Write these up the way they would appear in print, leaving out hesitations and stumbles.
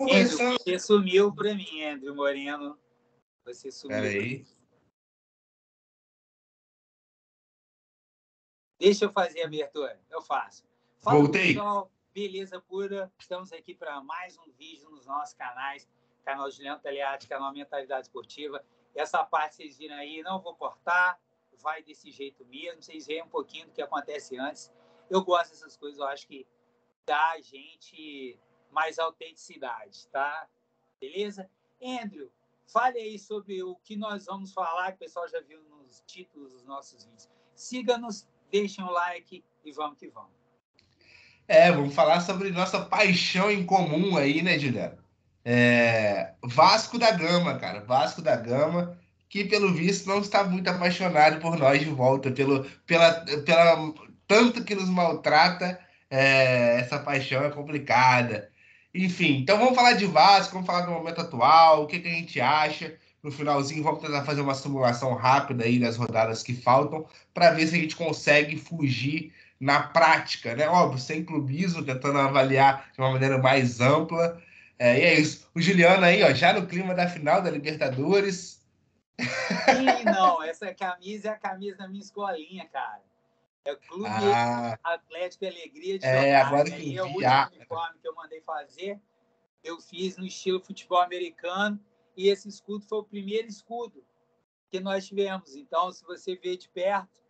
Andrew, você sumiu para mim, Andrew Moreno. Você sumiu. Peraí. Deixa eu fazer a abertura. Eu faço. Fala, Voltei. pessoal. Beleza pura. Estamos aqui para mais um vídeo nos nossos canais. Canal Juliano Taliati, canal Mentalidade Esportiva. Essa parte vocês viram aí, não vou cortar. Vai desse jeito mesmo. Vocês veem um pouquinho do que acontece antes. Eu gosto dessas coisas. Eu acho que dá a gente mais autenticidade, tá? Beleza? Andrew, fale aí sobre o que nós vamos falar, que o pessoal já viu nos títulos dos nossos vídeos. Siga-nos, deixem um like e vamos que vamos. Vamos falar sobre nossa paixão em comum aí, né, Juliano? Vasco da Gama, cara. Vasco da Gama, que pelo visto não está muito apaixonado por nós de volta, pela tanto que nos maltrata. Essa paixão é complicada. Enfim, então vamos falar de Vasco, vamos falar do momento atual, o que a gente acha. No finalzinho, vamos tentar fazer uma simulação rápida aí das rodadas que faltam, para ver se a gente consegue fugir na prática, né? Óbvio, sem clubismo, tentando avaliar de uma maneira mais ampla. E é isso. O Juliano aí, ó, já no clima da final da Libertadores. Ih, não, essa camisa é a camisa da minha escolinha, cara. É o Clube Atlético e Alegria de jogar. Agora E que aí eu é o vi. último uniforme que eu mandei fazer. Eu fiz no estilo futebol americano. E esse escudo foi o primeiro escudo que nós tivemos. Então, se você ver de perto,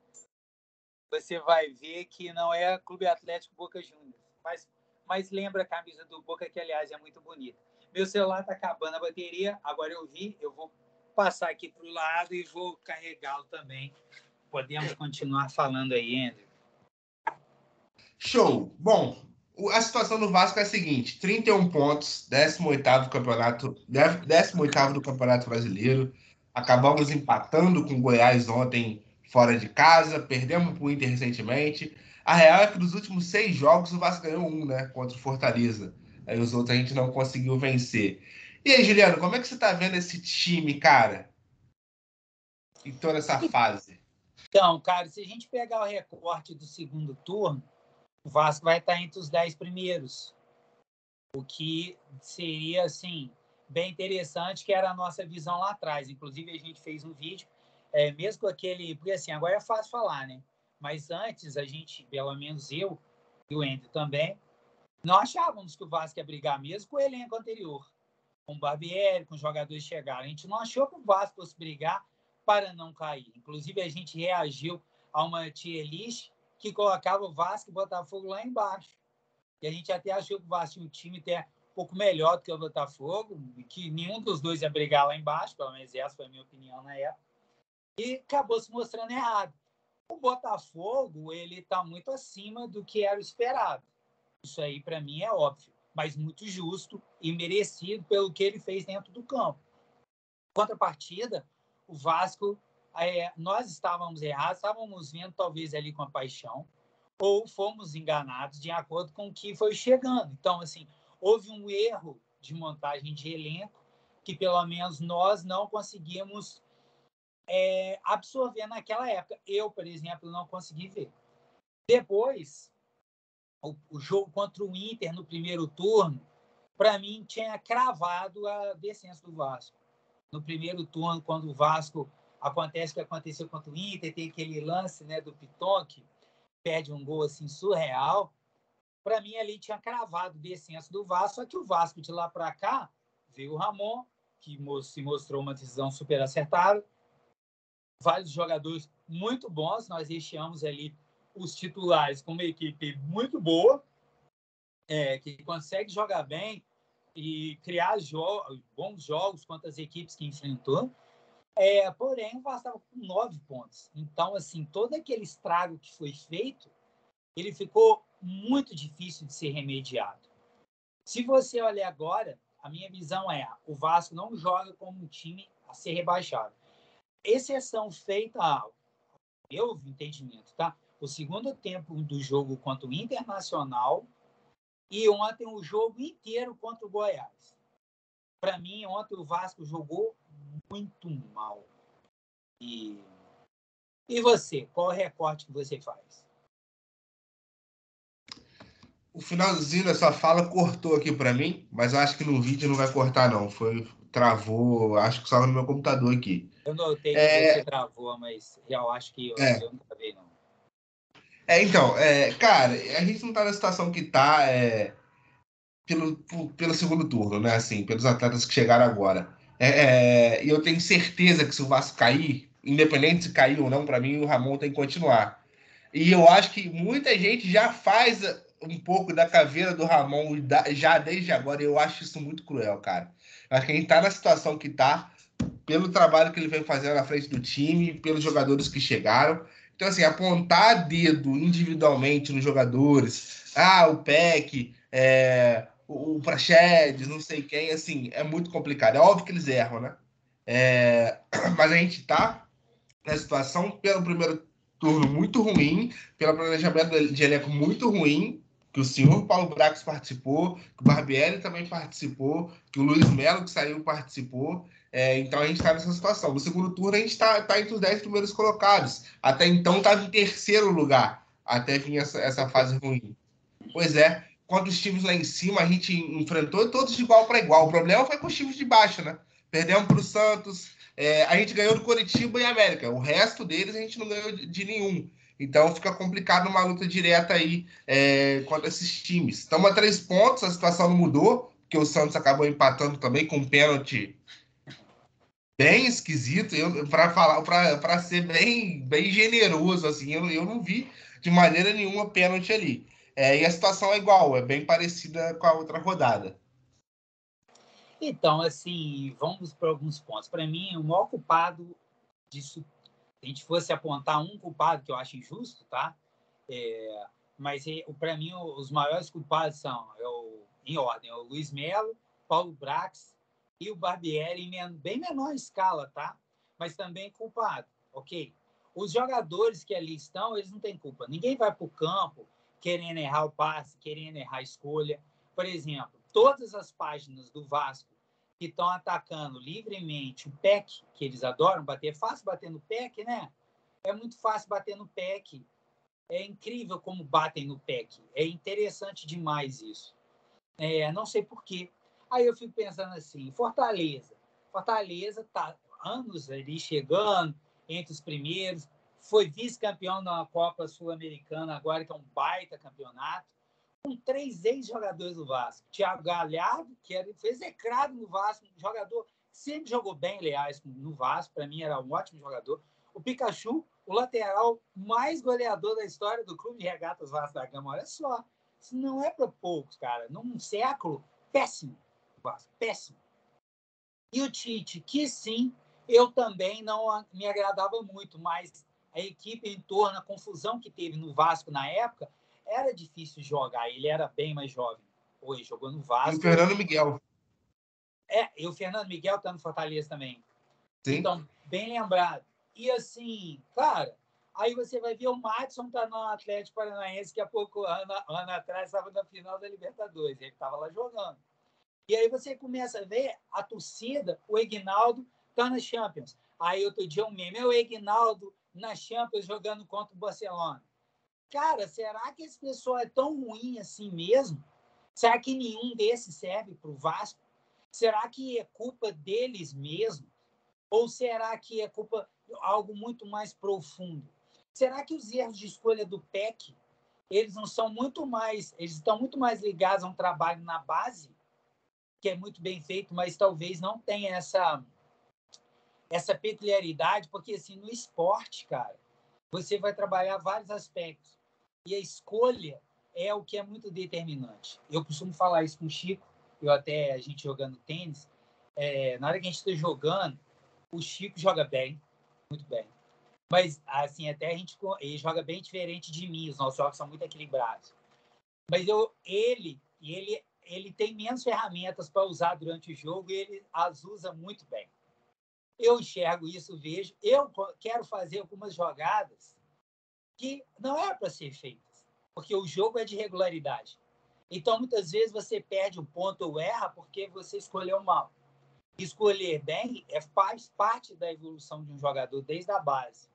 você vai ver que não é Clube Atlético Boca Juniors. Mas lembra a camisa do Boca, que, aliás, é muito bonita. Meu celular está acabando a bateria. Agora eu vou passar aqui para o lado e vou carregá-lo também. Podemos continuar falando aí, Andrew. Show! Bom, a situação do Vasco é a seguinte: 31 pontos, 18º campeonato, 18º do Campeonato Brasileiro. Acabamos empatando com o Goiás ontem fora de casa, perdemos para o Inter recentemente. A real é que dos últimos 6 jogos o Vasco ganhou um, né? Contra o Fortaleza. Aí os outros a gente não conseguiu vencer. E aí, Juliano, como é que você tá vendo esse time, cara? Em toda essa fase? Então, cara, se a gente pegar o recorte do segundo turno, o Vasco vai estar entre os 10 primeiros. O que seria, assim, bem interessante, que era a nossa visão lá atrás. Inclusive, a gente fez um vídeo, mesmo com aquele... Porque, assim, agora é fácil falar, né? Mas antes, a gente, pelo menos eu e o Andrew também, não achávamos que o Vasco ia brigar mesmo com o elenco anterior. Com o Barbieri, com os jogadores chegaram. A gente não achou que o Vasco fosse brigar para não cair. Inclusive, a gente reagiu a uma tier list que colocava o Vasco e o Botafogo lá embaixo. E a gente até achou que o Vasco tinha um time até um pouco melhor do que o Botafogo, que nenhum dos dois ia brigar lá embaixo, pelo menos essa foi a minha opinião na época. E acabou se mostrando errado. O Botafogo, ele está muito acima do que era esperado. Isso aí, para mim, é óbvio, mas muito justo e merecido pelo que ele fez dentro do campo. Contrapartida, o Vasco, nós estávamos errados, estávamos vendo talvez ali com a paixão, ou fomos enganados de acordo com o que foi chegando. Então, assim, houve um erro de montagem de elenco que, pelo menos, nós não conseguimos absorver naquela época. Eu, por exemplo, não consegui ver. Depois, o jogo contra o Inter no primeiro turno, para mim, tinha cravado a descenso do Vasco. No primeiro turno, quando o Vasco acontece o que aconteceu contra o Inter, tem aquele lance, né, do Piton, que perde um gol assim surreal. Para mim, ali tinha cravado o descenso do Vasco, só que o Vasco de lá para cá veio o Ramon, que se mostrou uma decisão super acertada. Vários jogadores muito bons, nós recheamos ali os titulares com uma equipe muito boa, que consegue jogar bem e criar bons jogos contra as equipes que enfrentou. Porém, o Vasco estava com 9 pontos. Então, assim, todo aquele estrago que foi feito, ele ficou muito difícil de ser remediado. Se você olhar agora, a minha visão é: o Vasco não joga como um time a ser rebaixado. Exceção feita ao meu entendimento, tá? O segundo tempo do jogo contra o Internacional e ontem o jogo inteiro contra o Goiás. Para mim, ontem o Vasco jogou muito mal. E você? Qual é o recorte que você faz? O finalzinho da sua fala cortou aqui para mim, mas eu acho que no vídeo não vai cortar, não. Travou, acho que só no meu computador aqui. Eu notei que você travou, mas eu acho que É, eu não travei, não. então, cara, a gente não tá na situação que tá pelo segundo turno, né? Assim, pelos atletas que chegaram agora. E eu tenho certeza que se o Vasco cair, independente se cair ou não, para mim o Ramon tem que continuar. E eu acho que muita gente já faz um pouco da caveira do Ramon já desde agora, e eu acho isso muito cruel, cara. Eu acho que a gente tá na situação que tá, pelo trabalho que ele vem fazendo na frente do time, pelos jogadores que chegaram. Então, assim, apontar dedo individualmente nos jogadores, o PEC, o Praxedes, não sei quem, assim, é muito complicado. É óbvio que eles erram, né? Mas a gente tá na situação pelo primeiro turno muito ruim, pelo planejamento de elenco muito ruim, que o senhor Paulo Brax participou, que o Barbieri também participou, que o Luiz Melo, que saiu, participou. Então a gente está nessa situação. No segundo turno, a gente está entre os 10 primeiros colocados. Até então, estava em terceiro lugar, até vir essa fase ruim. Pois é, quando os times lá em cima, a gente enfrentou todos de igual para igual. O problema foi com os times de baixo, né? Perdemos para o Santos, a gente ganhou do Coritiba e América. O resto deles a gente não ganhou de nenhum. Então fica complicado uma luta direta aí contra esses times. Estamos a 3 pontos, a situação não mudou, porque o Santos acabou empatando também com um pênalti bem esquisito. Para ser bem generoso, assim, eu não vi de maneira nenhuma pênalti ali. E a situação é igual, é bem parecida com a outra rodada. Então, assim, vamos para alguns pontos. Para mim, o maior culpado disso, se a gente fosse apontar um culpado, que eu acho injusto, tá? Mas, para mim, os maiores culpados são, em ordem, o Luiz Melo, Paulo Brax e o Barbieri, em bem menor escala, tá? Mas também culpado, ok? Os jogadores que ali estão, eles não têm culpa. Ninguém vai para o campo querendo errar o passe, querendo errar a escolha. Por exemplo, todas as páginas do Vasco que estão atacando livremente o PEC, que eles adoram bater, é fácil bater no PEC, né? É muito fácil bater no PEC. É incrível como batem no PEC. É interessante demais isso. Não sei por quê. Aí eu fico pensando assim, Fortaleza. Fortaleza está anos ali chegando entre os primeiros. Foi vice-campeão na Copa Sul-Americana agora, que é um baita campeonato, com 3 ex-jogadores do Vasco. Thiago Galhardo, que foi execrado no Vasco, um jogador que sempre jogou bem, aliás, no Vasco. Para mim, era um ótimo jogador. O Pikachu, o lateral mais goleador da história do Clube de Regatas Vasco da Gama. Olha só, isso não é para poucos, cara. Num século péssimo, Vasco, péssimo. E o Tite, que sim, eu também não me agradava muito, mas a equipe em torno, a confusão que teve no Vasco na época, era difícil jogar. Ele era bem mais jovem. Hoje, jogou no E o Vasco. Fernando Miguel. E o Fernando Miguel está no Fortaleza também. Sim. Então, bem lembrado. E assim, cara, aí você vai ver o Madison tá no Atlético Paranaense, que há pouco ano atrás estava na final da Libertadores. Ele estava lá jogando. E aí você começa a ver a torcida, o Ignaldo está na Champions. Aí outro dia um meme, é o Ignaldo na Champions jogando contra o Barcelona. Cara, será que esse pessoal é tão ruim assim mesmo? Será que nenhum desses serve para o Vasco? Será que é culpa deles mesmo? Ou será que é culpa de algo muito mais profundo? Será que os erros de escolha do PEC, eles não são muito mais, eles estão muito mais ligados a um trabalho na base, que é muito bem feito, mas talvez não tenha essa peculiaridade, porque assim, no esporte, cara, você vai trabalhar vários aspectos. E a escolha é o que é muito determinante. Eu costumo falar isso com o Chico, a gente jogando tênis, na hora que a gente está jogando, o Chico joga bem, muito bem. Mas, assim, até ele joga bem diferente de mim, os nossos jogos são muito equilibrados. Mas ele tem menos ferramentas para usar durante o jogo e ele as usa muito bem. Eu enxergo isso, vejo. Eu quero fazer algumas jogadas que não é para ser feitas, porque o jogo é de regularidade. Então, muitas vezes, você perde um ponto ou erra porque você escolheu mal. Escolher bem faz parte da evolução de um jogador desde a base.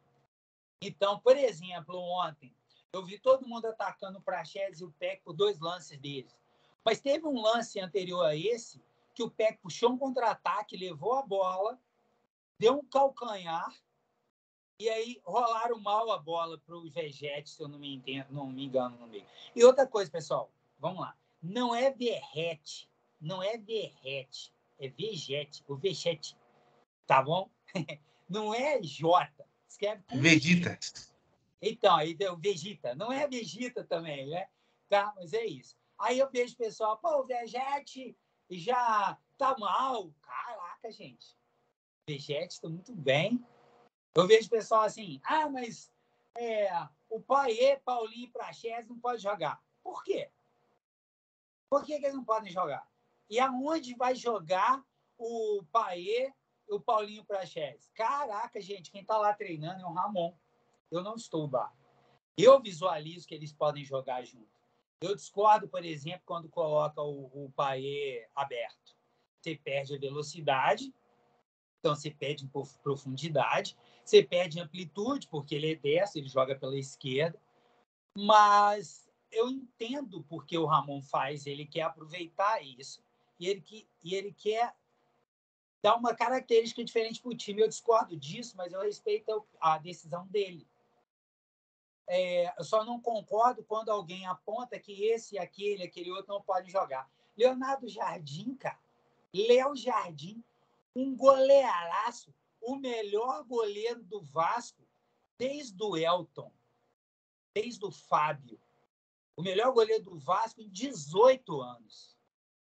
Então, por exemplo, ontem, Eu vi todo mundo atacando o Praxedes e o Peck por 2 lances deles. Mas teve um lance anterior a esse que o Peck puxou um contra-ataque, levou a bola, deu um calcanhar e aí rolaram mal a bola para o Vegete, se eu não me engano no meio. E outra coisa, pessoal, vamos lá. Não é Verrete, é Vegete, o Vegete, tá bom? Não é J, escreve com Vegeta. Então, aí deu Vegeta. Não é Vegeta também, né? Tá, mas é isso. Aí eu vejo o pessoal, pô, o Vegete já tá mal. Caraca, gente. O Vegete tá muito bem. Eu vejo o pessoal assim, mas o Paiê, Paulinho e Praxedes não pode jogar. Por quê? Por que eles não podem jogar? E aonde vai jogar o Paiê e o Paulinho Praxedes? Caraca, gente, quem tá lá treinando é o Ramon. Eu não estou lá. Eu visualizo que eles podem jogar junto. Eu discordo, por exemplo, quando coloca o Paiê aberto. Você perde a velocidade, então você perde profundidade, você perde amplitude, porque ele é destro, ele joga pela esquerda. Mas eu entendo porque o Ramon faz, ele quer aproveitar isso e ele quer dar uma característica diferente para o time. Eu discordo disso, mas eu respeito a decisão dele. Eu só não concordo quando alguém aponta que esse, aquele outro não pode jogar. Leonardo Jardim, cara. Léo Jardim, um goleiraço, o melhor goleiro do Vasco desde o Elton, desde o Fábio. O melhor goleiro do Vasco em 18 anos.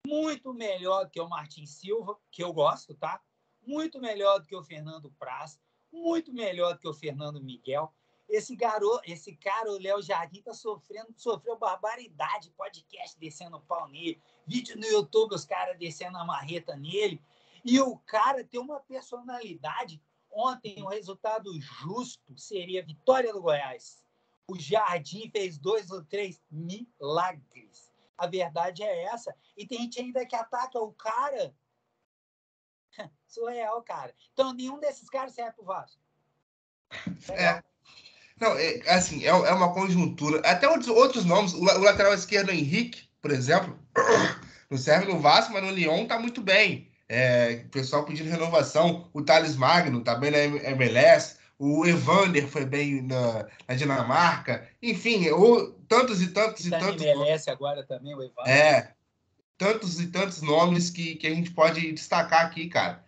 Muito melhor do que o Martin Silva, que eu gosto, tá? Muito melhor do que o Fernando Praz, muito melhor do que o Fernando Miguel. Esse cara, o Léo Jardim, sofreu barbaridade, podcast descendo o pau nele, vídeo no YouTube, os caras descendo a marreta nele. E o cara tem uma personalidade. Ontem, o resultado justo seria vitória do Goiás. O Jardim fez 2 ou 3 milagres. A verdade é essa. E tem gente ainda que ataca o cara. Surreal, cara. Então, nenhum desses caras serve pro Vasco. Legal. Não, assim, é uma conjuntura. Até outros nomes, o lateral esquerdo Henrique, por exemplo, não serve no Vasco, mas no Lyon tá muito bem. O pessoal pedindo renovação. O Thales Magno tá bem na MLS. O Evander foi bem na Dinamarca. Enfim, tantos e tantos E e tá na tantos MLS agora também, o Evandro. tantos e tantos nomes que a gente pode destacar aqui, cara.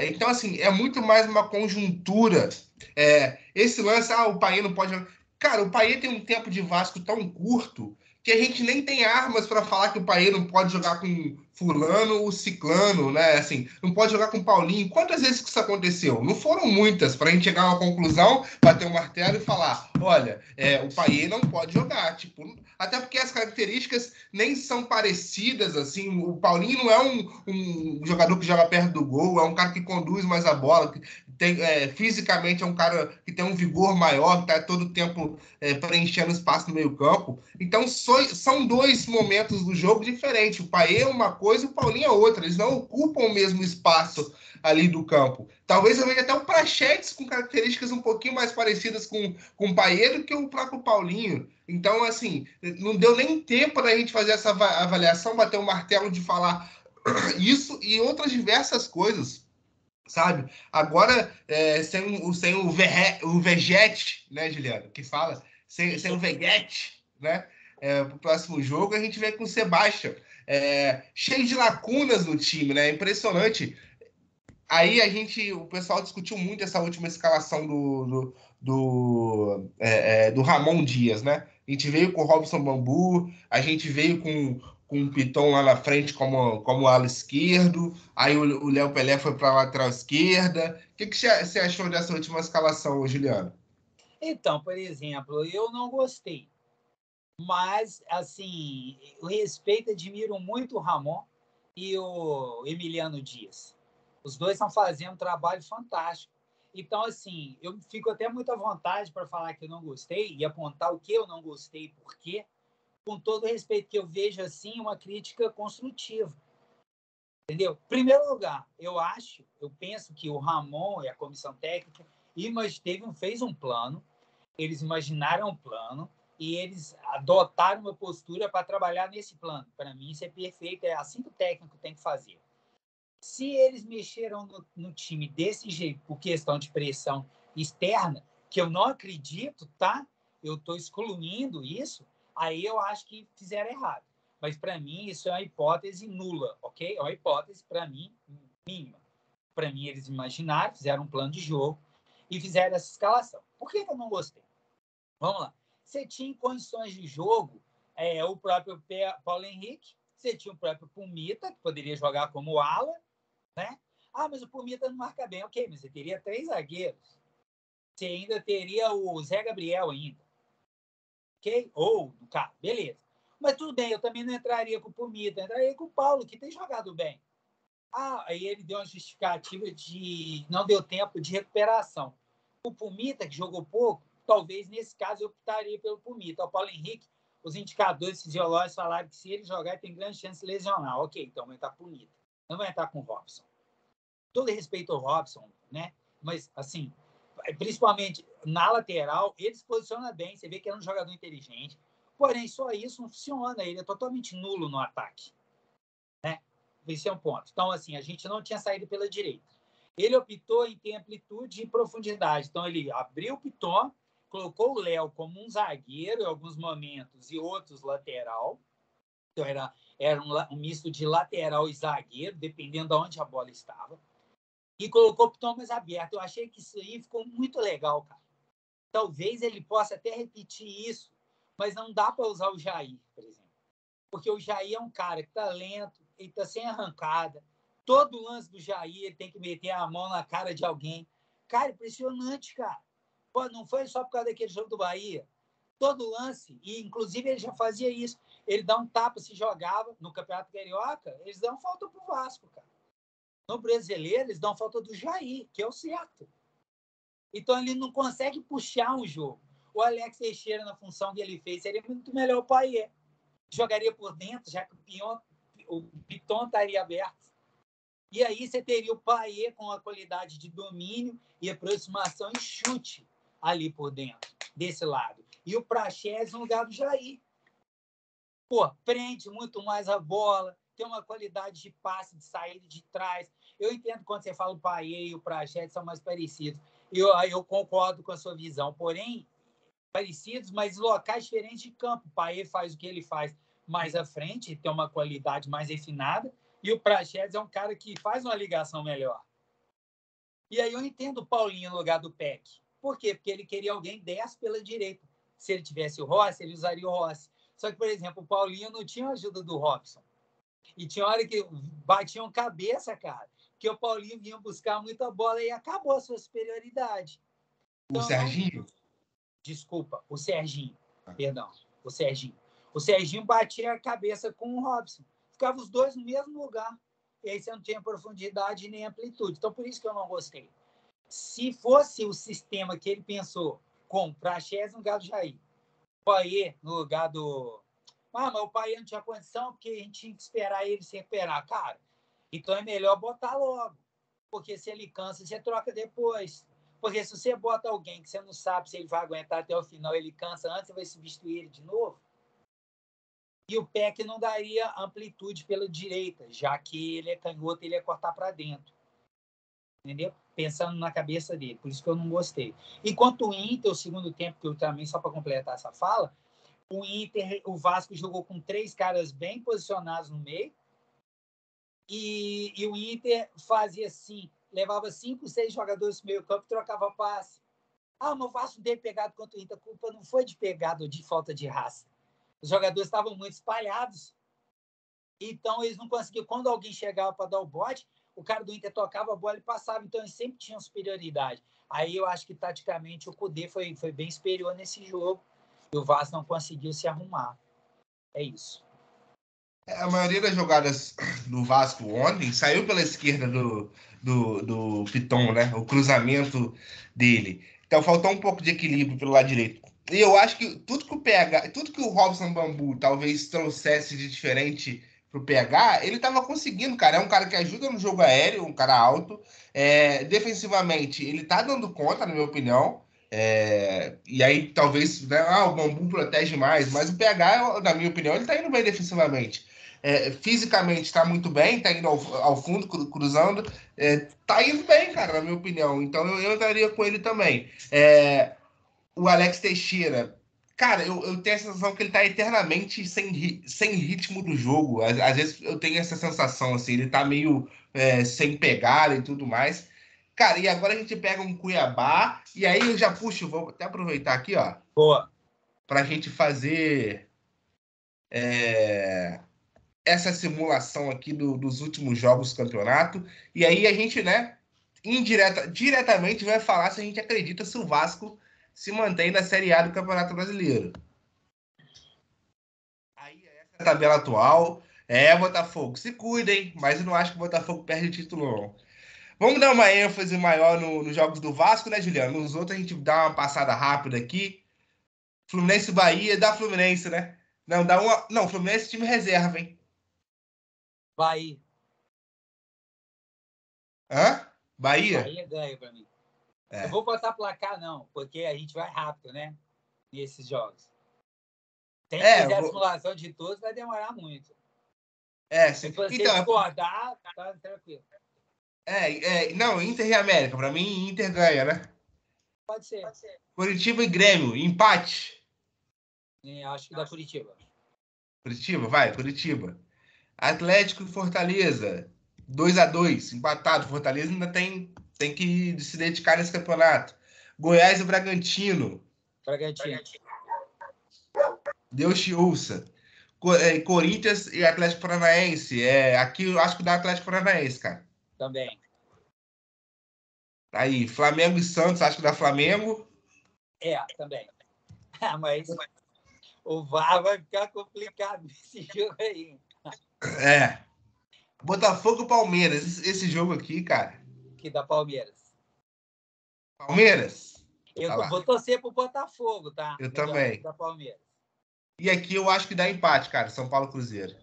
Então, assim, é muito mais uma conjuntura. Esse lance, o Payet não pode jogar. Cara, o Payet tem um tempo de Vasco tão curto que a gente nem tem armas para falar que o Payet não pode jogar com fulano ou ciclano, né? Assim, não pode jogar com Paulinho. Quantas vezes que isso aconteceu? Não foram muitas para a gente chegar a uma conclusão, bater o martelo e falar, olha, o Payet não pode jogar. Tipo, até porque as características nem são parecidas, assim. O Paulinho não é um jogador que joga perto do gol, é um cara que conduz mais a bola, fisicamente é um cara que tem um vigor maior, que está todo o tempo preenchendo espaço no meio campo. Então, são 2 momentos do jogo diferentes. O Payet é uma coisa e o Paulinho é outra. Eles não ocupam o mesmo espaço ali do campo. Talvez eu veja até o Praxedes com características um pouquinho mais parecidas com o Payet do que o próprio Paulinho. Então, assim, não deu nem tempo da gente fazer essa avaliação, bater o martelo de falar isso e outras diversas coisas, sabe? Agora, sem o Vegete, né, Juliano, que fala, sem o Vegete, né, pro próximo jogo, a gente vem com o Sebastião, cheio de lacunas no time, né, impressionante. Aí o pessoal discutiu muito essa última escalação do Ramon Dias, né? A gente veio com o Robson Bambu, a gente veio com o Piton lá na frente como ala esquerdo, aí o Léo Pelé foi para a lateral esquerda. O que você achou dessa última escalação, Juliano? Então, por exemplo, eu não gostei. Mas, assim, eu respeito e admiro muito o Ramon e o Emiliano Dias. Os dois estão fazendo um trabalho fantástico. Então, assim, eu fico até muito à vontade para falar que eu não gostei e apontar o que eu não gostei e por quê, com todo o respeito que eu vejo, assim, uma crítica construtiva. Entendeu? Em primeiro lugar, eu penso que o Ramon e a comissão técnica fez um plano, eles imaginaram um plano, e eles adotaram uma postura para trabalhar nesse plano. Para mim, isso é perfeito, é assim que o técnico tem que fazer. Se eles mexeram no time desse jeito, por questão de pressão externa, que eu não acredito, tá? Eu estou excluindo isso, aí eu acho que fizeram errado. Mas, para mim, isso é uma hipótese nula, ok? É uma hipótese, para mim, mínima. Para mim, eles imaginaram, fizeram um plano de jogo e fizeram essa escalação. Por que eu não gostei? Vamos lá. Você tinha em condições de jogo o próprio Paulo Henrique, você tinha o próprio Pumita, que poderia jogar como ala, né? Ah, mas o Pumita não marca bem. Ok, mas você teria 3 zagueiros. Você ainda teria o Zé Gabriel ainda. Ok? Ou, no caso, beleza. Mas tudo bem, eu também não entraria com o Pumita, eu entraria com o Paulo, que tem jogado bem. Aí ele deu uma justificativa de não deu tempo de recuperação. O Pumita, que jogou pouco, talvez nesse caso eu optaria pelo Pumita. O Paulo Henrique, os indicadores fisiológicos falaram que se ele jogar, tem grande chance de lesionar. Ok, então vai entrar Pumita. Não vai entrar com o Robson. Todo respeito ao Robson, né? Mas, assim, principalmente na lateral, ele se posiciona bem. Você vê que é um jogador inteligente. Porém, só isso não funciona. Ele é totalmente nulo no ataque. Né? Esse é um ponto. Então, assim, a gente não tinha saído pela direita. Ele optou em ter amplitude e profundidade. Então, ele abriu o Piton, colocou o Léo como um zagueiro em alguns momentos e outros lateral. Então, era um misto de lateral e zagueiro, dependendo de onde a bola estava. E colocou o Piton mais aberto. Eu achei que isso aí ficou muito legal, cara. Talvez ele possa até repetir isso, mas não dá para usar o Jair, por exemplo. Porque o Jair é um cara que está lento, ele está sem arrancada. Todo lance do Jair, ele tem que meter a mão na cara de alguém. Cara, impressionante, cara. Pô, não foi só por causa daquele jogo do Bahia. Todo lance, e inclusive ele já fazia isso. Ele dá um tapa, se jogava no Campeonato Carioca, eles dão falta pro Vasco, cara. No Brasileiro, eles dão falta do Jair, que é o certo. Então, ele não consegue puxar um jogo. O Alex Teixeira, na função que ele fez, seria muito melhor o Payet. Jogaria por dentro, já que o Piton estaria aberto. E aí você teria o Payet com a qualidade de domínio e aproximação e chute ali por dentro, desse lado. E o Praxedes no lugar do Jair. Pô, prende muito mais a bola, tem uma qualidade de passe, de saída de trás. Eu entendo quando você fala o Payet e o Praxedes são mais parecidos. Eu concordo com a sua visão. Porém, parecidos, mas locais diferentes de campo. O Payet faz o que ele faz mais à frente, tem uma qualidade mais refinada, e o Praxedes é um cara que faz uma ligação melhor. E aí eu entendo o Paulinho no lugar do Peck. Por quê? Porque ele queria alguém 10 pela direita. Se ele tivesse o Rossi, ele usaria o Rossi. Só que, por exemplo, o Paulinho não tinha a ajuda do Robson. E tinha hora que batiam cabeça, cara, que o Paulinho vinha buscar muita bola e acabou a sua superioridade. Então, o Serginho? Desculpa, o Serginho. Perdão, o Serginho. O Serginho batia a cabeça com o Robson. Ficavam os dois no mesmo lugar. E aí você não tinha profundidade nem amplitude. Então, por isso que eu não gostei. Se fosse o sistema que ele pensou, com Praxedes no lugar do Jair, Payet no lugar do... mas o Payet não tinha condição, porque a gente tinha que esperar ele se recuperar. Cara, então é melhor botar logo. Porque se ele cansa, você troca depois. Porque se você bota alguém que você não sabe se ele vai aguentar até o final, ele cansa antes, você vai substituir ele de novo. E o Peck não daria amplitude pela direita, já que ele é canhoto, ele ia cortar para dentro. Entendeu? Pensando na cabeça dele. Por isso que eu não gostei. Enquanto o Inter, o segundo tempo, que eu também, só para completar essa fala, o Vasco jogou com 3 caras bem posicionados no meio, e o Inter fazia assim, levava 5, 6 jogadores no meio campo e trocava passe. Mas o Vasco teve pegado contra o Inter. A culpa não foi de pegada ou de falta de raça. Os jogadores estavam muito espalhados. Então, eles não conseguiam. Quando alguém chegava para dar o bote, o cara do Inter tocava a bola e passava. Então, eles sempre tinham superioridade. Aí, eu acho que, taticamente, o Kudê foi bem superior nesse jogo. E o Vasco não conseguiu se arrumar. É isso. A maioria das jogadas do Vasco ontem saiu pela esquerda do Piton, né? O cruzamento dele. Então faltou um pouco de equilíbrio pelo lado direito. E eu acho que tudo que o Robson Bambu talvez trouxesse de diferente pro PH, ele tava conseguindo, cara. É um cara que ajuda no jogo aéreo, um cara alto. Defensivamente, ele tá dando conta, na minha opinião. E aí talvez, né, o Bambu protege mais, mas o PH, na minha opinião, ele tá indo bem defensivamente. Fisicamente está muito bem, tá indo ao fundo, cruzando. Tá indo bem, cara, na minha opinião. Então eu entraria com ele também. O Alex Teixeira, cara, eu tenho a sensação que ele tá eternamente sem ritmo do jogo. Às vezes eu tenho essa sensação, assim, ele tá meio sem pegada e tudo mais. Cara, e agora a gente pega um Cuiabá, e aí eu já puxo, vou até aproveitar aqui, ó, Boa. pra gente fazer essa simulação aqui dos últimos jogos do campeonato. E aí a gente, né, diretamente vai falar se a gente acredita se o Vasco se mantém na Série A do Campeonato Brasileiro. Aí essa é a tabela atual. Botafogo, se cuidem, mas eu não acho que o Botafogo perde o título, não. Vamos dar uma ênfase maior nos jogos do Vasco, né, Juliano? Nos outros a gente dá uma passada rápida aqui. Fluminense e Bahia, dá Fluminense, né? Não, dá uma. Não, Fluminense time reserva, hein? Bahia. Hã? Bahia? Bahia ganha pra mim. Eu É. vou botar placar, não, porque a gente vai rápido, né? Nesses jogos. Se a gente fizer a Vou... simulação de todos, vai demorar muito. Sim. Se você Então, discordar, tá tranquilo. não, Inter e América. Pra mim, Inter ganha, né? Pode ser. Curitiba e Grêmio, empate. Acho que da Curitiba. Curitiba, vai, Curitiba. Atlético e Fortaleza, 2-2, empatado. Fortaleza ainda tem que se dedicar nesse campeonato. Goiás e Bragantino, Bragantino. Deus te ouça. Corinthians e Atlético Paranaense. Aqui eu acho que dá Atlético Paranaense, cara. Também. Aí, Flamengo e Santos, acho que dá Flamengo. Também. Mas o VAR vai ficar complicado nesse jogo aí. É. Botafogo e Palmeiras. Esse jogo aqui, cara. Que da Palmeiras. Palmeiras? Eu Olha lá. vou torcer pro Botafogo, tá? Eu Mas eu acho que também. da Palmeiras. E aqui eu acho que dá empate, cara. São Paulo Cruzeiro.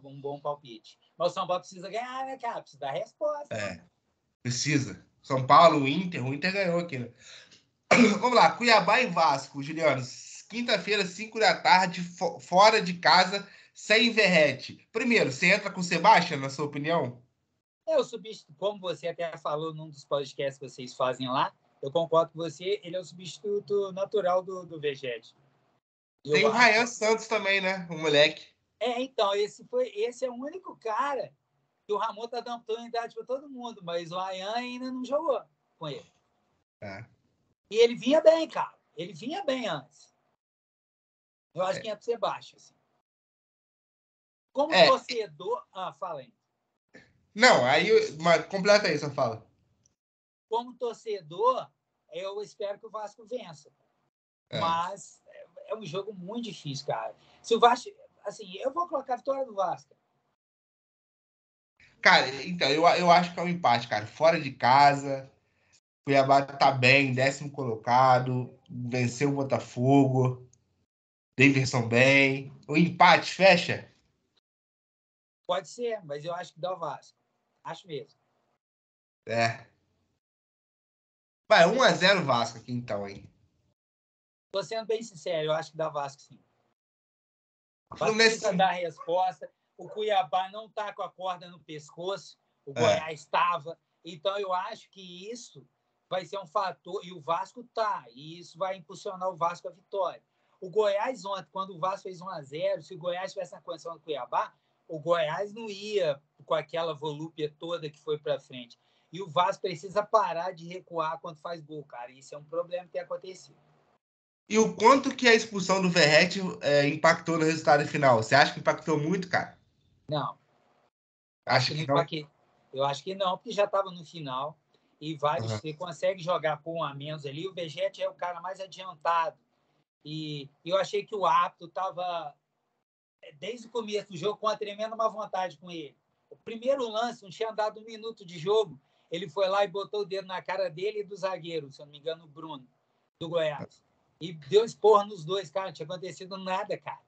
Um bom palpite. Mas o São Paulo precisa ganhar, né, cara? Precisa dar resposta. Precisa. São Paulo, o Inter ganhou aqui, né? Vamos lá, Cuiabá e Vasco, Juliano. Quinta-feira, 5 da tarde, fora de casa, sem Verrete. Primeiro, você entra com o Sebastião, na sua opinião? Eu substituto, como você até falou num dos podcasts que vocês fazem lá, eu concordo com você, ele é o substituto natural do Vegete. Tem Eu o Ryan acho. Santos também, né? O moleque. Então, esse é o único cara que o Ramon tá dando oportunidade para todo mundo, mas o Ryan ainda não jogou com ele. É. E ele vinha bem, cara. Ele vinha bem antes. Eu acho que ia ser baixo. Assim. Como torcedor. Fala aí. Não, aí. Mas completa aí, só fala. Como torcedor, eu espero que o Vasco vença. Mas é um jogo muito difícil, cara. Se o Vasco. Assim, eu vou colocar a vitória do Vasco. Cara, então, eu acho que é um empate, cara. Fora de casa, Cuiabá tá bem, 10º colocado, venceu o Botafogo, Davidson bem. O empate fecha? Pode ser, mas eu acho que dá o Vasco. Acho mesmo. É. Vai, 1-0 Vasco aqui então, hein? Tô sendo bem sincero, eu acho que dá Vasco sim. O Mas Fluminense. precisa dar a resposta. O Cuiabá não está com a corda no pescoço, o Goiás estava. Então, eu acho que isso vai ser um fator. E o Vasco está, e isso vai impulsionar o Vasco à vitória. O Goiás, ontem, quando o Vasco fez 1-0, se o Goiás tivesse na condição do Cuiabá, o Goiás não ia com aquela volúpia toda que foi para frente. E o Vasco precisa parar de recuar quando faz gol, cara. Isso é um problema que tem acontecido. E o quanto que a expulsão do Verrete impactou no resultado final? Você acha que impactou muito, cara? Não. Acho Acha que não que não? impactou. Eu acho que não, porque já estava no final. E vários, Uhum. você consegue jogar com um a menos ali. O Vegete é o cara mais adiantado. E eu achei que o árbitro estava, desde o começo do jogo, com uma tremenda má vontade com ele. O primeiro lance, não tinha dado 1 minuto de jogo, ele foi lá e botou o dedo na cara dele e do zagueiro, se eu não me engano, o Bruno, do Goiás. E deu esporro nos dois, cara. Não tinha acontecido nada, cara.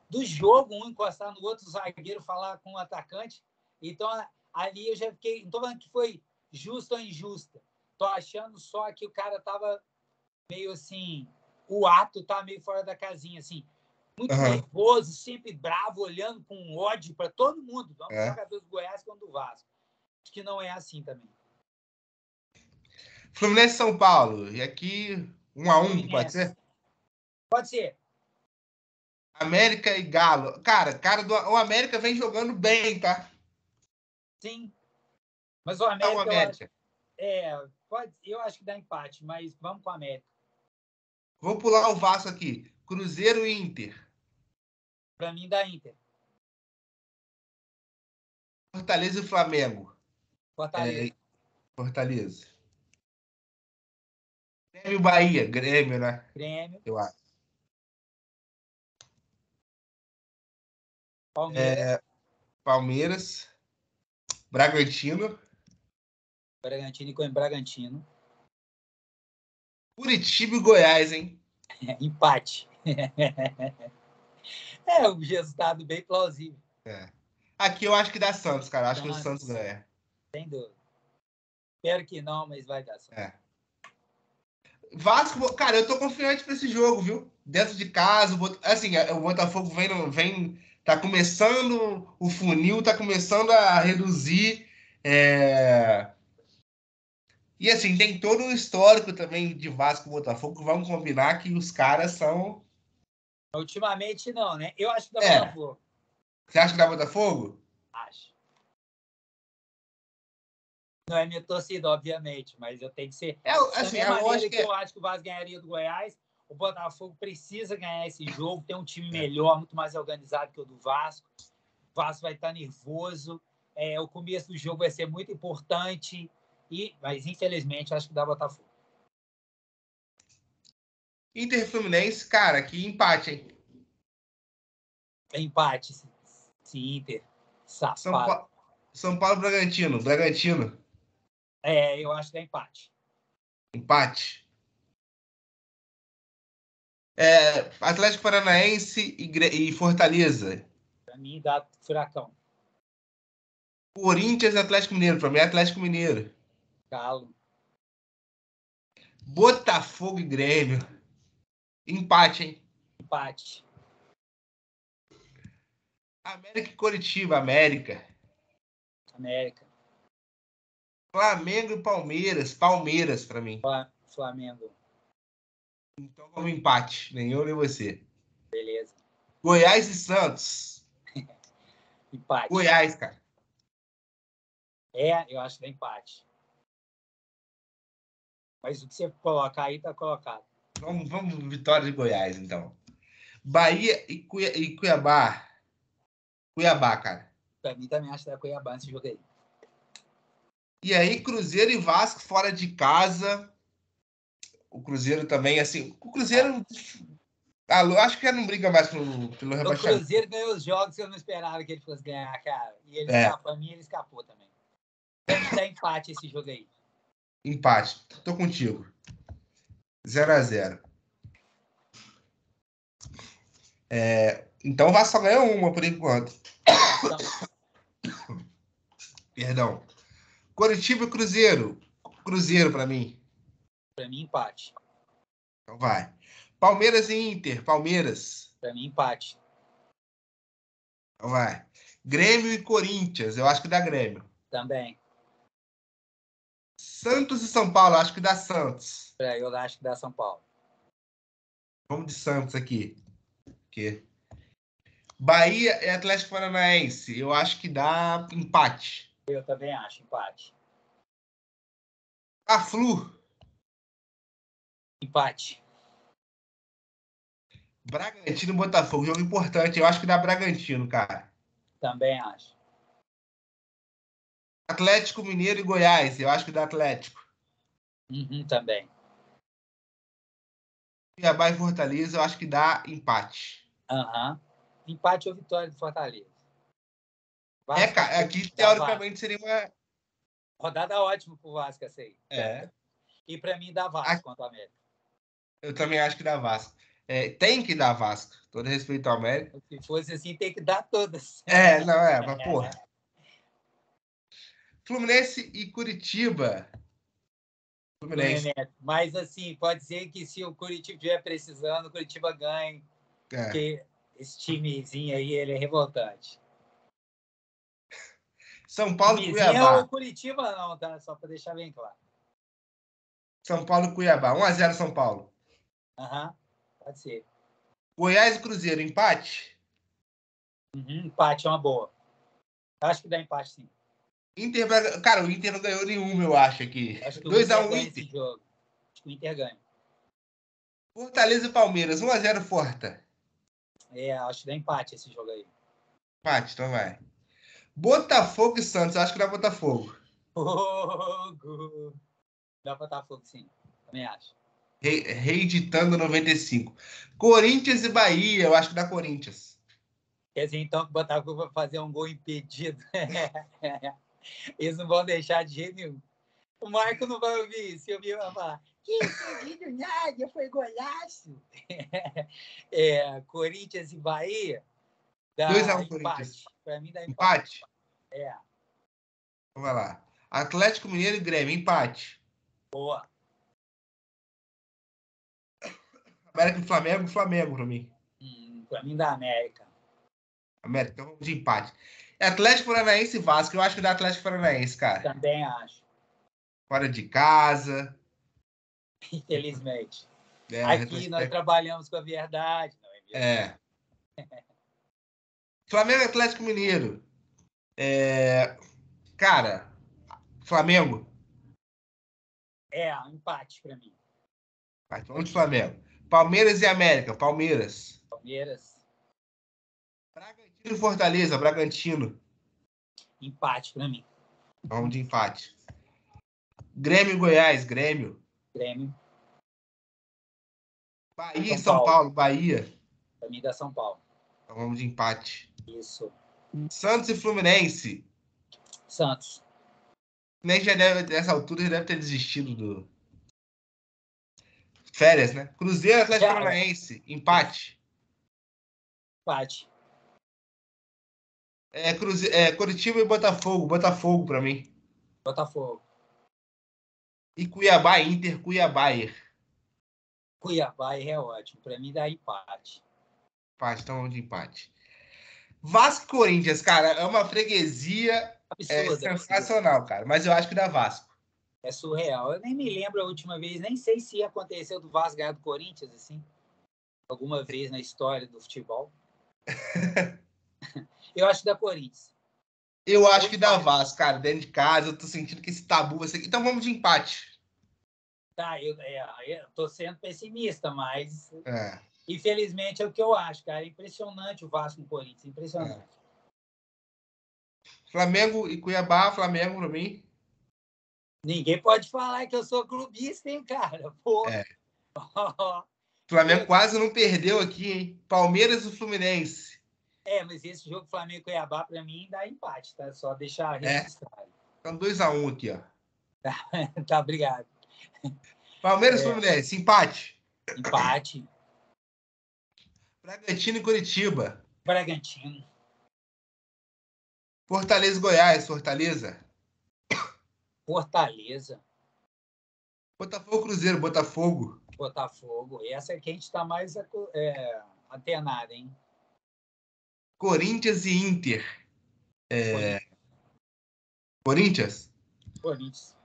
Do jogo, um encostar no outro, o zagueiro falar com o atacante. Então, ali eu já fiquei. Não estou falando que foi justa ou injusta, Tô achando só que o cara tava meio assim, o ato tá meio fora da casinha, assim, muito nervoso, sempre bravo, olhando com ódio para todo mundo, tanto os jogadores do Goiás quanto do Vasco. Acho que não é assim também. Fluminense e São Paulo. E aqui, 1-1, pode ser? Pode ser. América e Galo. Cara, o América vem jogando bem, tá? Sim. Mas o América, eu acho que dá empate, mas vamos com o América. Vou pular o Vasco aqui. Cruzeiro e Inter. Para mim, dá Inter. Fortaleza e Flamengo. Fortaleza. Fortaleza. Grêmio e Bahia. Grêmio, né? Grêmio. Eu acho. Palmeiras. Palmeiras. Bragantino. Bragantino e Bragantino. Curitiba e Goiás, hein? Empate. É um resultado bem plausível. Aqui eu acho que dá Santos, cara. Acho que o Santos ganha. Sem dúvida. Espero que não, mas vai dar Santos. Vasco, cara, eu tô confiante pra esse jogo, viu? Dentro de casa, assim, o Botafogo tá começando o funil, tá começando a reduzir. E assim, tem todo um histórico também de Vasco e Botafogo. Vamos combinar que os caras são. Ultimamente não, né? Eu acho que dá Botafogo. Você acha que dá Botafogo? Acho. Não é minha torcida, obviamente, mas eu tenho que ser. Assim, da mesma maneira que eu acho que o Vasco ganharia do Goiás, o Botafogo precisa ganhar esse jogo, tem um time melhor, muito mais organizado que o do Vasco. O Vasco vai estar nervoso. O começo do jogo vai ser muito importante, mas infelizmente acho que dá Botafogo. Inter e Fluminense, cara, que empate, hein? Empate, se Inter, safado. São Paulo Bragantino. Bragantino. Eu acho que é empate. Empate. Atlético Paranaense e Fortaleza. Para mim, dá Furacão. Corinthians e Atlético Mineiro. Pra mim é Atlético Mineiro. Galo. Botafogo e Grêmio. Empate, hein? Empate. América e Coritiba. América. Flamengo e Palmeiras. Palmeiras, pra mim. Flamengo. Então vamos empate. Nem eu, nem você. Beleza. Goiás e Santos. Empate. Goiás, cara. Eu acho que dá empate. Mas o que você colocar aí tá colocado. Vamos vitória de Goiás, então. Bahia e Cuiabá. Cuiabá, cara. Pra mim também acho que dá Cuiabá nesse jogo aí. E aí, Cruzeiro e Vasco fora de casa. O Cruzeiro também, assim. O Cruzeiro. Acho que já não briga mais pelo rebaixamento. O Cruzeiro ganhou os jogos que eu não esperava que ele fosse ganhar, cara. E ele pra mim, ele escapou também. Pra mim dá empate esse jogo aí. Empate. Tô contigo. 0-0. Então o Vasco só ganhou uma por enquanto. Perdão. Coritiba e Cruzeiro. Cruzeiro pra mim. Pra mim, empate. Então vai. Palmeiras e Inter. Palmeiras. Pra mim, empate. Então vai. Grêmio e Corinthians. Eu acho que dá Grêmio. Também. Santos e São Paulo. Acho que dá Santos. Eu acho que dá São Paulo. Vamos de Santos aqui. Bahia e Atlético Paranaense. Eu acho que dá empate. Eu também acho, empate. Fla-Flu. Empate. Bragantino e Botafogo. Jogo importante. Eu acho que dá Bragantino, cara. Também acho. Atlético Mineiro e Goiás. Eu acho que dá Atlético. Também. Cuiabá e Fortaleza. Eu acho que dá empate. Empate ou vitória do Fortaleza. Vasco, cara, aqui teoricamente seria uma rodada ótima pro Vasco essa aí. E para mim dá Vasco contra o América. Eu também acho que dá Vasco. Tem que dar Vasco. Todo respeito ao América. Se fosse assim, tem que dar todas. Mas porra. Fluminense e Curitiba. Fluminense. Mas, assim, pode ser que se o Curitiba estiver precisando, o Curitiba ganhe. Porque esse timezinho aí, ele é revoltante. São Paulo e Timezinho Cuiabá. é o Curitiba não, tá? Só para deixar bem claro. São Paulo e Cuiabá. 1-0 São Paulo. Pode ser. Goiás e Cruzeiro, empate? Empate é uma boa. Acho que dá empate, sim. Cara, o Inter não ganhou nenhum, eu acho aqui. Acho que o 2-1 Inter ganha Inter. esse jogo. Acho que o Inter ganha. Fortaleza e Palmeiras, 1-0 Forta. Acho que dá empate esse jogo aí. Empate, então vai. Botafogo e Santos, acho que dá Botafogo. Fogo! Dá Botafogo, sim. Também acho. Reeditando 95. Corinthians e Bahia, eu acho que dá Corinthians. Quer dizer, então, que o Botafogo vai fazer um gol impedido. Eles não vão deixar de jeito nenhum. O Marco não vai ouvir isso. Eu vi vai falar, que impedido nada, foi golaço. Corinthians e Bahia, dá 2-1 Corinthians. empate. Para mim, dá Empate? empate. Vamos lá. Atlético Mineiro e Grêmio, empate. Boa. América e Flamengo, Flamengo pra mim. Para mim, da América. América, então vamos de empate. Atlético Paranaense e Vasco, eu acho que dá Atlético Paranaense, cara. Também acho. Fora de casa. Infelizmente. Aqui nós trabalhamos com a verdade. Não é mesmo? Flamengo e Atlético Mineiro. Cara, Flamengo. Empate para mim. Vamos de Flamengo. Palmeiras e América. Palmeiras. Palmeiras. Bragantino e Fortaleza. Bragantino. Empate para mim. Vamos de empate. Grêmio e Goiás. Grêmio. Grêmio. Bahia e São Paulo. Bahia. Para mim, dá São Paulo. Então vamos de empate. Isso. Santos e Fluminense. Santos. Nem já deve, nessa altura, já deve ter desistido do. Férias, né? Cruzeiro e Atlético Paranaense. Empate. Empate. Curitiba e Botafogo. Botafogo pra mim. Botafogo. E Cuiabá, Inter, Cuiabá. Cuiabá é ótimo. Para mim, dá empate. Empate, então vamos de empate. Vasco e Corinthians, cara, é uma freguesia sensacional, cara. Mas eu acho que dá Vasco. É surreal. Eu nem me lembro a última vez, nem sei se aconteceu do Vasco ganhar do Corinthians, assim, alguma vez na história do futebol. Eu acho que dá Corinthians. Eu acho que dá Vasco, cara. Dentro de casa, eu tô sentindo que esse tabu vai ser. Então vamos de empate. Tá, eu tô sendo pessimista, mas infelizmente é o que eu acho, cara. É impressionante o Vasco no Corinthians, impressionante. Flamengo e Cuiabá, Flamengo pra mim. Ninguém pode falar que eu sou clubista, hein, cara? Pô. Flamengo quase não perdeu aqui, hein? Palmeiras e Fluminense. Mas esse jogo Flamengo e Cuiabá, pra mim, dá empate, tá? Só deixar registrado. Então 2-1 aqui, ó. Tá, obrigado. Palmeiras e Fluminense, empate. Empate. Bragantino e Curitiba. Bragantino. Fortaleza e Goiás, Fortaleza. Fortaleza. Botafogo Cruzeiro, Botafogo. Botafogo. Essa é que a gente está mais antenado, hein? Corinthians e Inter. Corinthians? Corinthians.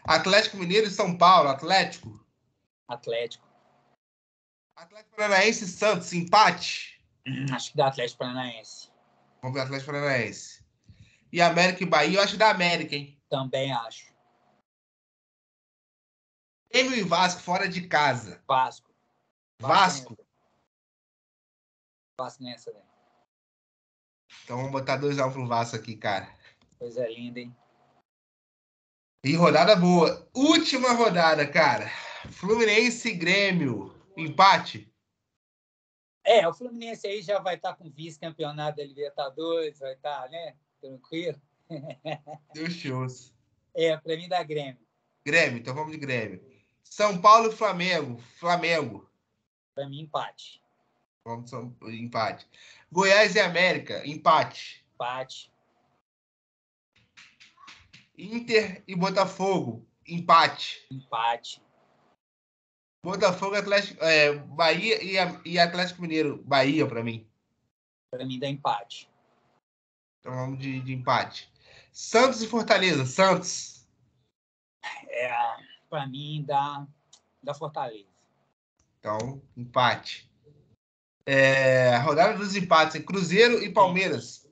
Atlético Mineiro e São Paulo, Atlético. Atlético Paranaense e Santos, empate. Acho que dá Atlético Paranaense. Vamos ver Atlético Paranaense. E América e Bahia, eu acho que dá América, hein? Também acho. Grêmio e Vasco, fora de casa. Vasco. Vasco nessa, né? Então vamos botar 2-1 pro Vasco aqui, cara. Coisa linda, hein? E rodada boa. Última rodada, cara. Fluminense e Grêmio. Empate? O Fluminense aí já vai estar com vice-campeonato da Libertadores, vai estar, né? Tranquilo. Deus te ouça. Pra mim dá Grêmio. Grêmio, então vamos de Grêmio. São Paulo e Flamengo. Flamengo. Pra mim, empate. Vamos de empate. Goiás e América. Empate. Empate. Inter e Botafogo. Empate. Empate. Botafogo, Atlético, Bahia e Atlético Mineiro. Bahia, para mim. Para mim dá empate. Então vamos de empate. Santos e Fortaleza. Santos. Para mim dá Fortaleza. Então, empate. Rodada dos empates. Cruzeiro e Palmeiras.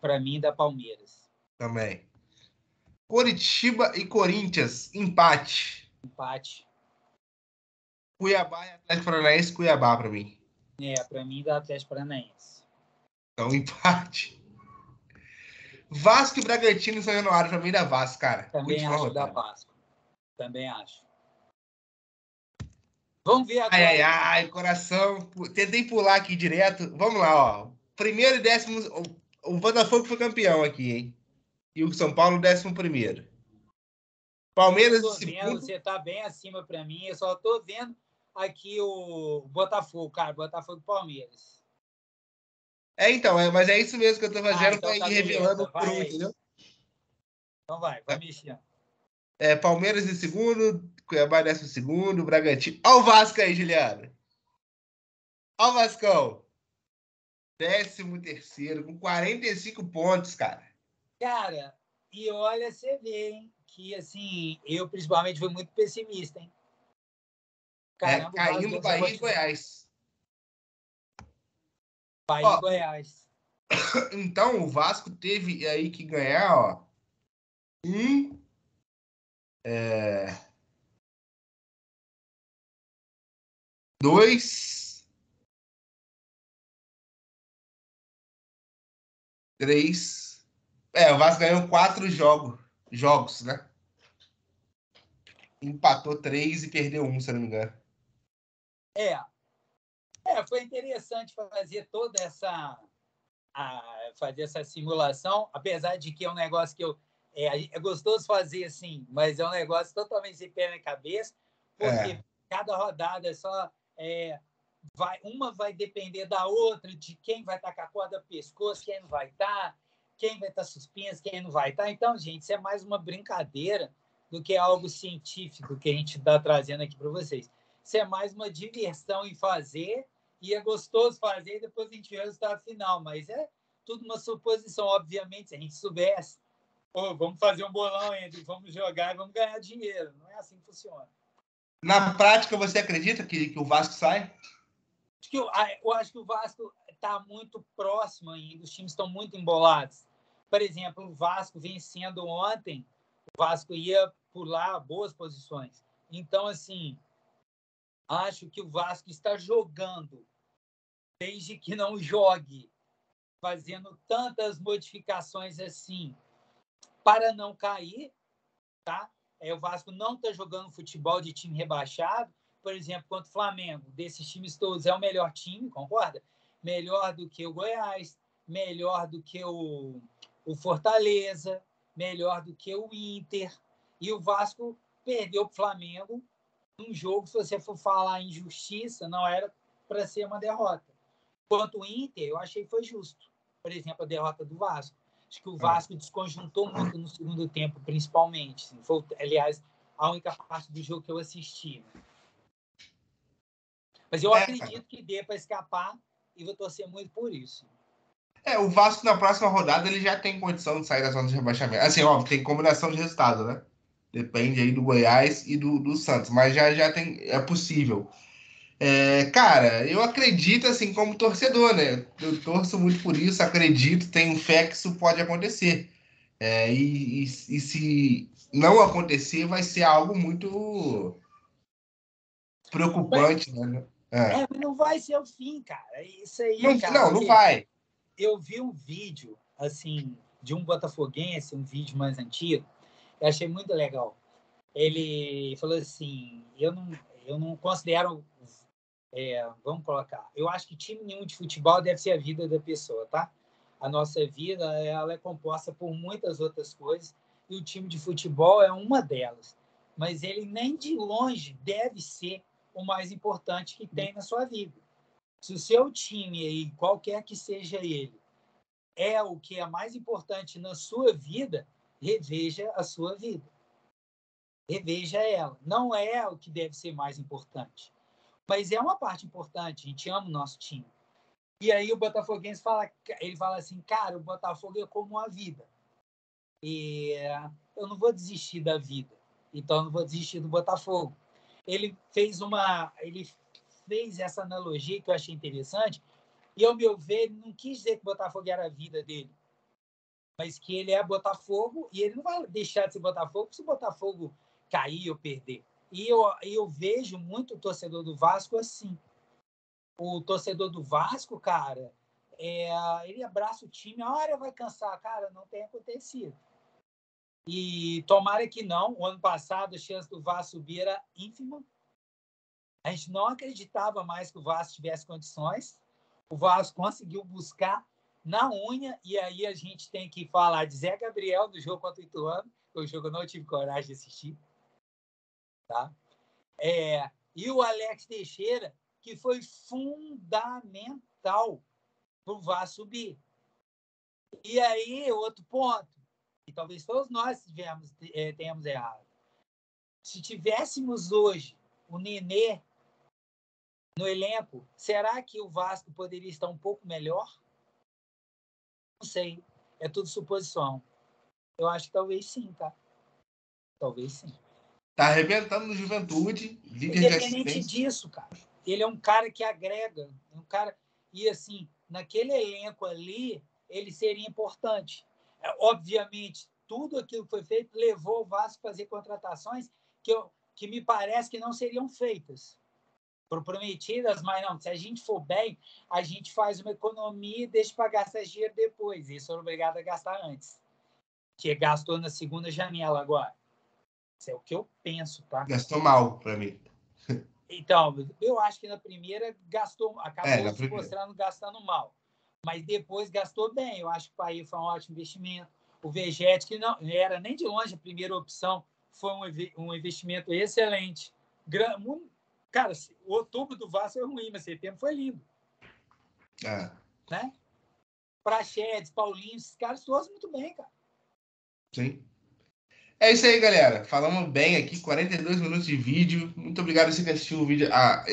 Para mim dá Palmeiras. Também. Coritiba e Corinthians. Empate. Empate. Cuiabá e Atlético Paranaense. Cuiabá, para mim. Para mim dá Atlético Paranaense. Então, empate. Vasco e Bragantino em São Januário. Para mim dá Vasco, cara. Também Última acho que dá rodada. Vasco. Também acho. Vamos ver agora. Ai, ai, ai, coração. Tentei pular aqui direto. Vamos lá, ó. Primeiro e décimo. O Botafogo foi campeão aqui, hein? E o São Paulo, 11º. Palmeiras em segundo. Você tá bem acima para mim. Eu só tô vendo aqui o Botafogo, cara. Botafogo e Palmeiras. Então, mas é isso mesmo que eu tô fazendo, então pra tá ir revelando beleza. por um, entendeu? Então vai mexendo. Palmeiras em segundo, Cuiabá em 12º, Bragantino. Olha o Vasco aí, Juliano. Olha o Vascão. 13º, com 45 pontos, cara. Cara, e olha, você vê, hein? Que, assim, eu principalmente fui muito pessimista, hein? Caramba, caindo Bahia e Goiás. Bahia e Goiás. Então, o Vasco teve aí que ganhar, ó. 2, 3. O Vasco ganhou 4 jogos, né? Empatou 3 e perdeu 1, se eu não me engano. Foi interessante fazer toda fazer essa simulação, apesar de que é um negócio que é gostoso fazer assim, mas é um negócio totalmente sem pé na cabeça, porque cada rodada uma vai depender da outra, de quem vai estar com a corda no pescoço, quem não vai estar, quem vai estar suspenso, quem não vai estar. Então, gente, isso é mais uma brincadeira do que algo científico que a gente está trazendo aqui para vocês. Isso é mais uma diversão em fazer, e é gostoso fazer, e depois a gente vê o resultado final, mas é tudo uma suposição, obviamente. Se a gente soubesse, vamos fazer um bolão entre, vamos jogar e vamos ganhar dinheiro. Não é assim que funciona. Na prática, você acredita que o Vasco sai? Eu acho que o Vasco está muito próximo ainda, os times estão muito embolados. Por exemplo, o Vasco vencendo ontem, o Vasco ia pular boas posições. Então, assim, acho que o Vasco está jogando, desde que não jogue, fazendo tantas modificações assim, para não cair, tá? O Vasco não está jogando futebol de time rebaixado, por exemplo, contra o Flamengo. Desses times todos, é o melhor time, concorda? Melhor do que o Goiás, melhor do que o Fortaleza, melhor do que o Inter. E o Vasco perdeu para o Flamengo num jogo, se você for falar em justiça, não era para ser uma derrota. Quanto o Inter, eu achei que foi justo. Por exemplo, a derrota do Vasco. Acho que o Vasco desconjuntou muito no segundo tempo, principalmente. Foi, aliás, a única parte do jogo que eu assisti. Mas eu acredito que dê para escapar e vou torcer muito por isso. O Vasco na próxima rodada ele já tem condição de sair da zona de rebaixamento. Assim, óbvio, tem combinação de resultado, né? Depende aí do Goiás e do Santos, mas já tem, é possível. Cara, eu acredito assim como torcedor, né? Eu torço muito por isso, acredito, tenho fé que isso pode acontecer. E se não acontecer, vai ser algo muito preocupante, né? Mas não vai ser o fim, cara. Isso aí, não, cara. Não vai. Eu vi um vídeo, assim, de um botafoguense, um vídeo mais antigo, eu achei muito legal. Ele falou assim, eu não considero, vamos colocar, eu acho que time nenhum de futebol deve ser a vida da pessoa, tá? A nossa vida, ela é composta por muitas outras coisas, e o time de futebol é uma delas. Mas ele nem de longe deve ser o mais importante que tem na sua vida. Se o seu time aí, qualquer que seja ele, é o que é mais importante na sua vida, reveja a sua vida. Reveja ela. Não é o que deve ser mais importante, mas é uma parte importante. A gente ama o nosso time. E aí o botafoguense fala assim, cara, o Botafogo é como a vida. E eu não vou desistir da vida, então eu não vou desistir do Botafogo. Ele fez essa analogia que eu achei interessante, e ao meu ver, ele não quis dizer que o Botafogo era a vida dele, mas que ele é Botafogo e ele não vai deixar de ser Botafogo se o Botafogo cair ou perder. E eu vejo muito o torcedor do Vasco assim. O torcedor do Vasco, cara, ele abraça o time, a hora vai cansar. Cara, não tem acontecido. E tomara que não. O ano passado, a chance do Vasco subir era ínfima. A gente não acreditava mais que o Vasco tivesse condições. O Vasco conseguiu buscar na unha, e aí a gente tem que falar de Zé Gabriel do jogo contra o Ituano, que o jogo eu não tive coragem de assistir. Tá? E o Alex Teixeira, que foi fundamental para o Vasco subir. E aí, outro ponto, e talvez todos nós tenhamos errado. Se tivéssemos hoje o Nenê no elenco, será que o Vasco poderia estar um pouco melhor? Não sei. É tudo suposição. Eu acho que talvez sim, tá? Talvez sim. Tá arrebentando no Juventude, líder de Independente assistência. disso, cara. Ele é um cara que agrega. E, assim, naquele elenco ali, ele seria importante. Obviamente, tudo aquilo que foi feito levou o Vasco a fazer contratações que me parece que não seriam feitas. Prometidas, mas não. Se a gente for bem, a gente faz uma economia e deixa para gastar dinheiro depois. Isso é obrigado a gastar antes. Que gastou na segunda janela agora. Isso é o que eu penso, tá? Gastou mal para mim. Então, eu acho que na primeira acabou se primeira. mostrando gastando mal. Mas depois gastou bem. Eu acho que o Paí foi um ótimo investimento. O Vegete, que não era nem de longe a primeira opção, foi um investimento excelente. Cara, o outubro do Vasco foi ruim, mas setembro foi lindo. Né? Praxedes, Paulinho, esses caras todos muito bem, cara. Sim. É isso aí, galera. Falamos bem aqui, 42 minutos de vídeo. Muito obrigado a você que assistiu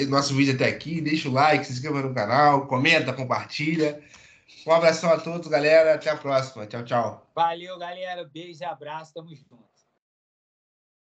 nosso vídeo até aqui. Deixa o like, se inscreva no canal, comenta, compartilha. Um abração a todos, galera. Até a próxima. Tchau, tchau. Valeu, galera. Beijo e abraço. Tamo junto.